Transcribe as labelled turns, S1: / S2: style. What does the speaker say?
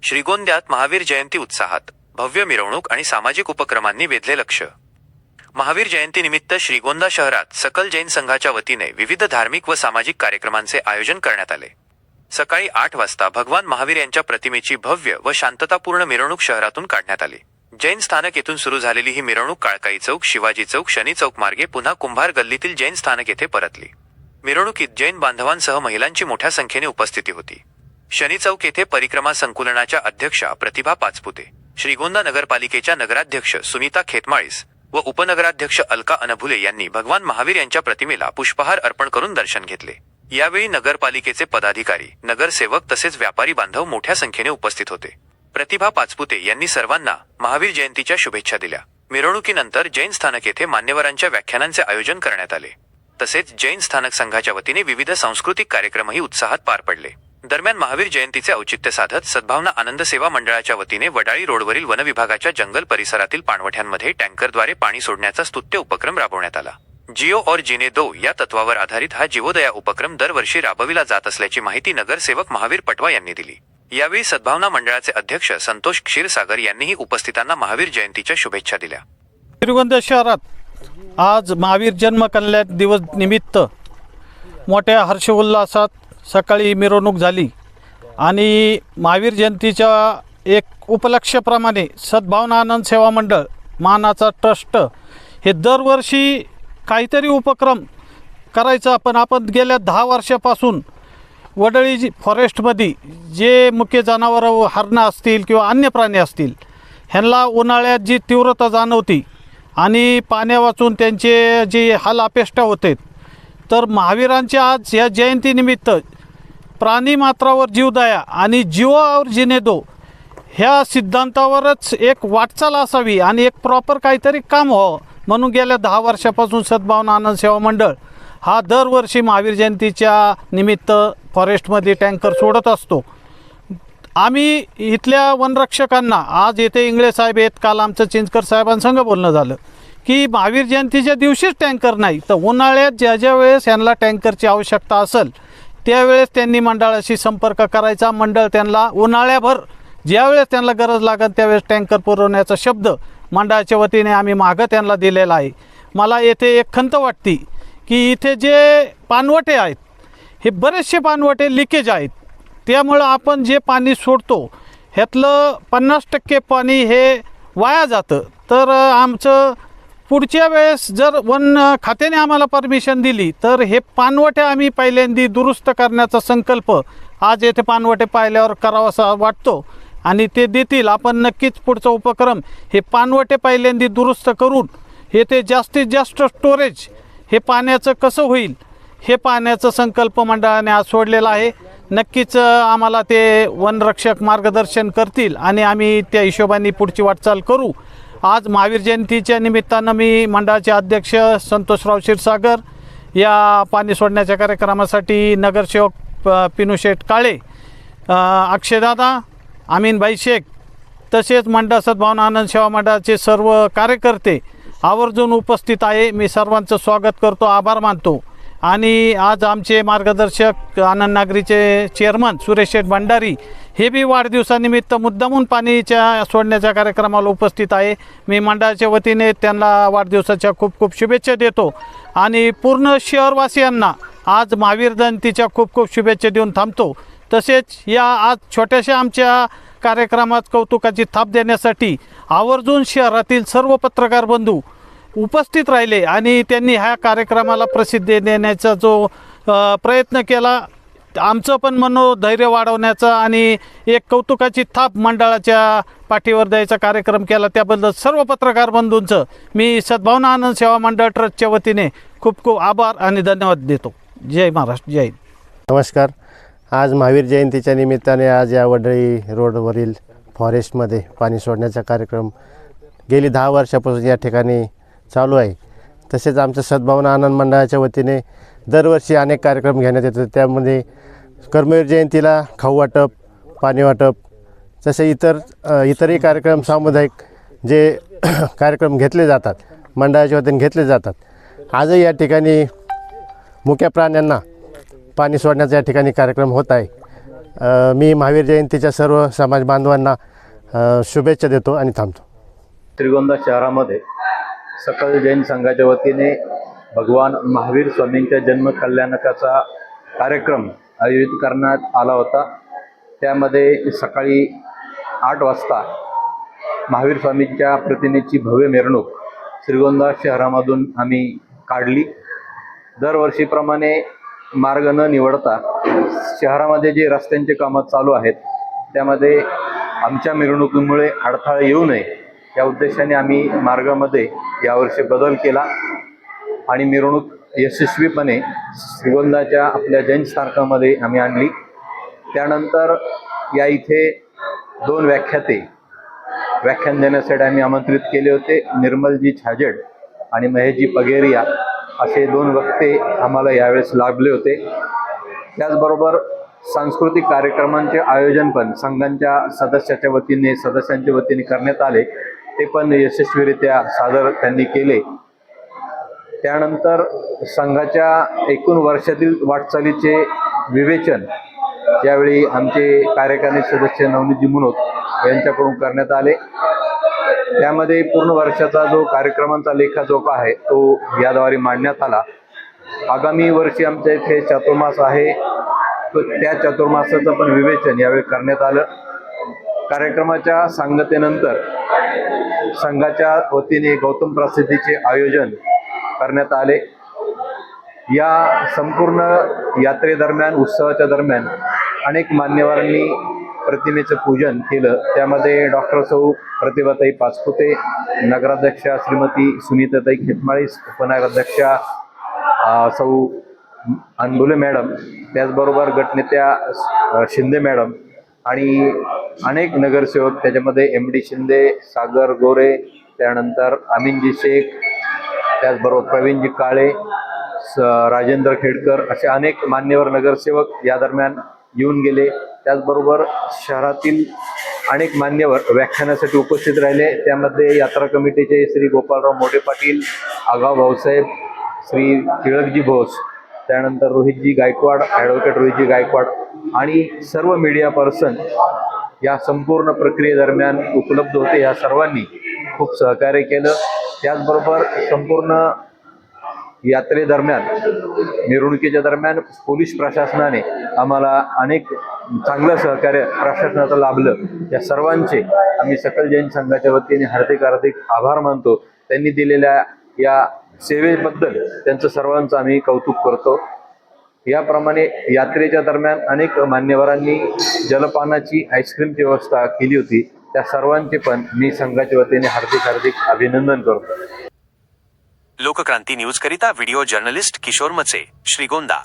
S1: श्रीगोंद्यात महावीर जयंती उत्साहात भव्य मिरवणूक आणि सामाजिक उपक्रमांनी वेधले लक्ष। महावीर जयंतीनिमित्त श्रीगोंदा शहरात सकल जैन संघाच्या वतीने विविध धार्मिक व सामाजिक कार्यक्रमांचे आयोजन करण्यात आले। सकाळी 8 वाजता भगवान महावीर यांच्या प्रतिमेची भव्य व शांततापूर्ण मिरवणूक शहरातून काढण्यात आली। जैन स्थानक येथून सुरू झालेली ही मिरवणूक काळकाई चौक, शिवाजी चौक, शनी चौक मार्गे पुन्हा कुंभार गल्लीतील जैन स्थानक येथे परतली। मिरवणुकीत जैन बांधवांसह महिलांची मोठ्या संख्येने उपस्थिती होती। शनी चौक येथे परिक्रमा संकुलनाच्या अध्यक्षा प्रतिभा पाचपुते, श्रीगोंदा नगरपालिकेच्या नगराध्यक्ष सुनीता खेतमाळीस व उपनगराध्यक्ष अलका अनभुले यांनी भगवान महावीर यांच्या प्रतिमेला पुष्पहार अर्पण करून दर्शन घेतले। यावेळी नगरपालिकेचे पदाधिकारी, नगरसेवक तसेच व्यापारी बांधव मोठ्या संख्येने उपस्थित होते। प्रतिभा पाचपुते यांनी सर्वांना महावीर जयंतीच्या शुभेच्छा दिल्या। मिरवणुकीनंतर जैन स्थानक येथे मान्यवरांच्या व्याख्यानांचे आयोजन करण्यात आले। तसेच जैन स्थानक संघाच्या वतीने विविध सांस्कृतिक कार्यक्रमही उत्साहात पार पडले। दरम्यान महावीर जयंतीचे औचित्य साधत सद्भावना आनंद सेवा मंडळाच्या वतीने वडाळी रोडवरील वन विभागाच्या जंगल परिसरातील पाणवठ्यांमध्ये टँकरद्वारे पाणी सोडण्याचा स्तुत्य उपक्रम राबवण्यात आला। जिओ और जीने दो या तत्वावर आधारित हा जीवोदया उपक्रम दरवर्षी राबविला जात असल्याची माहिती नगरसेवक महावीर पटवा यांनी दिली। यावेळी सद्भावना मंडळाचे अध्यक्ष संतोष क्षीरसागर यांनीही उपस्थितांना महावीर जयंतीच्या शुभेच्छा दिल्या।
S2: श्रीगोंदा शहरात आज महावीर जन्म कल्याण दिवस निमित्त मोठ्या हर्षोल्लासात सकाळी मिरवणूक झाली आणि महावीर जयंतीच्या एक उपलक्ष्याप्रमाणे सद्भावना आनंद सेवा मंडळ मानाचा ट्रस्ट हे दरवर्षी काहीतरी उपक्रम करायचा। आपण गेल्या 10 वर्षापासून वडळी फॉरेस्टमध्ये जे मुख्य जनावरं, हरणं असतील किंवा अन्य प्राणी असतील, ह्यांना उन्हाळ्यात जी तीव्रता जाणवती आणि पाण्या वाचून त्यांचे जे हाल अपेष्टा होते, तर महावीरांच्या आज या जयंतीनिमित्त प्राणीमात्रावर जीवदया आणि जीव और जीने दो ह्या सिद्धांतावरच एक वाटचाल असावी आणि एक प्रॉपर काहीतरी काम व्हावं म्हणून गेल्या 10 वर्षापासून सद्भावना आनंद सेवा मंडळ हा दरवर्षी महावीर जयंतीच्या निमित्त फॉरेस्टमध्ये टँकर सोडत असतो। आम्ही इथल्या वनरक्षकांना, आज येथे इंगळे साहेब आहेत, काल आमचं चिंचकर साहेबांसंग बोलणं झालं की महावीर जयंतीच्या दिवशीच टँकर नाही तर उन्हाळ्यात ज्या वेळेस यांना टँकरची आवश्यकता असेल त्यावेळेस त्यांनी मंडळाशी संपर्क करायचा। मंडळ त्यांना उन्हाळ्याभर ज्यावेळेस त्यांना गरज लागेल त्यावेळेस टँकर पुरवण्याचा शब्द मंडळाच्या वतीने आम्ही मागं त्यांना दिलेला आहे। मला येथे एक खंत वाटते की इथे जे पाणवटे आहेत हे बरेचसे पाणवटे लिकेज आहेत, त्यामुळं आपण जे पाणी सोडतो ह्यातलं 50% पाणी हे वाया जातं। तर आमचं पुढच्या वेळेस जर वन खात्याने आम्हाला परमिशन दिली तर हे पाणवटे आम्ही पहिल्यांदा दुरुस्त करण्याचा संकल्प आज येथे पाणवटे पाहिल्यावर करावासा वाटतो आणि ते देतील। आपण नक्कीच पुढचा उपक्रम हे पाणवटे पहिल्यांदा दुरुस्त करून हे ते जास्तीत जास्त स्टोरेज हे पाण्याचं कसं होईल हे पाण्याचा संकल्प मंडळाने आज सोडलेला आहे। नक्कीच आम्हाला ते वनरक्षक मार्गदर्शन करतील आणि आम्ही त्या हिशोबाने पुढची वाटचाल करू। आज महावीर जयंतीच्या निमित्तानं मी मंडळाचे अध्यक्ष संतोषराव क्षीरसागर, या पाणी सोडण्याच्या कार्यक्रमासाठी नगरसेवक पिनूशेठ काळे, अक्षयदादा, अमीनभाई शेख तसेच मंडळ सद्भावना आनंद सेवा मंडळाचे सर्व कार्यकर्ते आवर्जून उपस्थित आहे। मी सर्वांचं स्वागत करतो, आभार मानतो। आणि आज आमचे मार्गदर्शक आनंद नागरीचे चेअरमन सुरेश शेठ भंडारी हे बी वाढदिवसानिमित्त मुद्दामून पाणीच्या सोडण्याच्या कार्यक्रमाला उपस्थित आहे। मी मंडळाच्या वतीने त्यांना वाढदिवसाच्या खूप खूप शुभेच्छा देतो आणि पूर्ण शहरवासियांना आज महावीर जयंतीच्या खूप खूप शुभेच्छा देऊन थांबतो। तसेच या आज छोट्याशा आमच्या कार्यक्रमात कौतुकाची थाप देण्यासाठी आवर्जून शहरातील सर्व पत्रकार बंधू उपस्थित राहिले आणि त्यांनी ह्या कार्यक्रमाला प्रसिद्धी देण्याचा जो प्रयत्न केला, आमचं पण मनोधैर्य वाढवण्याचा आणि एक कौतुकाची थाप मंडळाच्या पाठीवर द्यायचा कार्यक्रम केला, त्याबद्दल सर्व पत्रकार बंधूंचं मी सद्भावना आनंद सेवा मंडळ ट्रस्टच्या वतीने खूप खूप आभार आणि धन्यवाद देतो। जय महाराष्ट्र, जय हिंद।
S3: नमस्कार। आज महावीर जयंतीच्या निमित्ताने आज या वडळी रोडवरील फॉरेस्टमध्ये पाणी सोडण्याचा कार्यक्रम गेली 10 वर्षापासून या ठिकाणी चालू आहे। तसेच आमच्या सद्भावना आनंद मंडळाच्या वतीने दरवर्षी अनेक कार्यक्रम घेण्यात येतात, त्यामध्ये कर्मवीर जयंतीला खाऊ वाटप, पाणी वाटप, तसे इतरही कार्यक्रम, सामुदायिक जे कार्यक्रम घेतले जातात मंडळाच्या वतीने घेतले जातात। आजही या ठिकाणी मुक्या प्राण्यांना पाणी सोडण्याचा या ठिकाणी कार्यक्रम होत आहे। मी महावीर जयंतीच्या सर्व समाज बांधवांना शुभेच्छा देतो आणि थांबतो.
S4: श्रीगोंदा शहरामध्ये सकल जैन संघाच्या वतीने भगवान महावीर स्वामींच्या जन्म कल्याणकाचा कार्यक्रम आयोजित करण्यात आला होता. त्यामध्ये सकाळी 8 वाजता महावीर स्वामींच्या प्रतिमेची भव्य मिरवणूक श्रीगोंदा शहरामधून आम्ही काढली. दरवर्षीप्रमाणे मार्ग न निवडता शहरामध्ये जे रस्त्यांचे कामं चालू आहेत त्यामध्ये आमच्या मिरवणुकीमुळे अडथळा येऊ नये या उद्देशाने आम्ही मार्गामध्ये यावर्षी बदल केला आणि मिरवणूक यशस्वीपणे श्रीगोंदाच्या आपल्या जैन स्थानकामध्ये आम्ही आणली. त्यानंतर या इथे 2 व्याख्यान देण्यासाठी आम्ही आमंत्रित केले होते. निर्मलजी छाजेड आणि महेशजी पगेरिया असे 2 वक्ते आम्हाला यावेळेस लाभले होते. त्याचबरोबर सांस्कृतिक कार्यक्रमांचे आयोजन पण संघांच्या सदस्यांच्या वतीने करण्यात आले. ते पण यशस्वीरित्या सादर त्यांनी केले. त्यानंतर संघाच्या एकूण वर्षातील वाटचालीचे विवेचन यावेळी आमचे कार्यकारी सदस्य नवनीतजी मुनोत यांच्याकडून करण्यात आले. त्यामध्ये पूर्ण वर्षाचा जो कार्यक्रमांचा लेखाजोखा आहे तो याद्वारे मांडण्यात आला. आगामी वर्षी आमच्या इथे चातुर्मास आहे, तो त्या चातुर्मासाचं पण विवेचन यावेळी करण्यात आलं. कार्यक्रमाच्या सांगतेनंतर संघाच्या वतीने गौतम प्रसिद्धीचे आयोजन करण्यात आले. या संपूर्ण यात्रेदरम्यान, उत्सवाच्या दरम्यान अनेक मान्यवरांनी प्रतिमेचं पूजन केलं. त्यामध्ये डॉक्टर सौ प्रतिभाताई पाचपुते, नगराध्यक्षा श्रीमती सुनीताताई खेतमाळी, उपनगराध्यक्षा सौ अनबुले मॅडम, त्याचबरोबर गटनेत्या शिंदे मॅडम आणि अनेक नगरसेवक, त्याच्यामध्ये MD शिंदे, सागर गोरे, त्यानंतर अमीनजी शेख, त्याचबरोबर प्रवीणजी काळे, राजेंद्र खेडकर असे अनेक मान्यवर नगरसेवक या दरम्यान येऊन गेले. त्याचबरोबर शहरातील अनेक मान्यवर व्याख्यानासाठी उपस्थित राहिले. त्यामध्ये यात्रा कमिटीचे श्री गोपालराव मोठे पाटील, आगाव भाऊसाहेब, श्री टिळकजी भोस, त्यानंतर रोहितजी गायकवाड, ॲडव्होकेट रोहितजी गायकवाड आणि सर्व मीडिया पर्सन या संपूर्ण प्रक्रियेदरम्यान उपलब्ध होते. या सर्वांनी खूप सहकार्य केलं. त्याचबरोबर संपूर्ण यात्रेदरम्यान, मिरवणुकीच्या दरम्यान पोलीस प्रशासनाने आम्हाला अनेक चांगलं सहकार्य प्रशासनाचं लाभलं. या सर्वांचे आम्ही सकल जैन संघाच्या वतीने हार्दिक आभार मानतो. त्यांनी दिलेल्या या सेवेबद्दल त्यांचं सर्वांचं आम्ही कौतुक करतो. याप्रमाणे यात्रेच्या दरम्यान अनेक मान्यवरांनी जलपानाची, आईस्क्रीमची व्यवस्था केली होती. त्या सर्वांचे पण मी संघाच्या वतीने हार्दिक अभिनंदन करतो.
S1: लोकक्रांती न्यूज करिता व्हिडिओ जर्नलिस्ट किशोर मचे, श्रीगोंदा.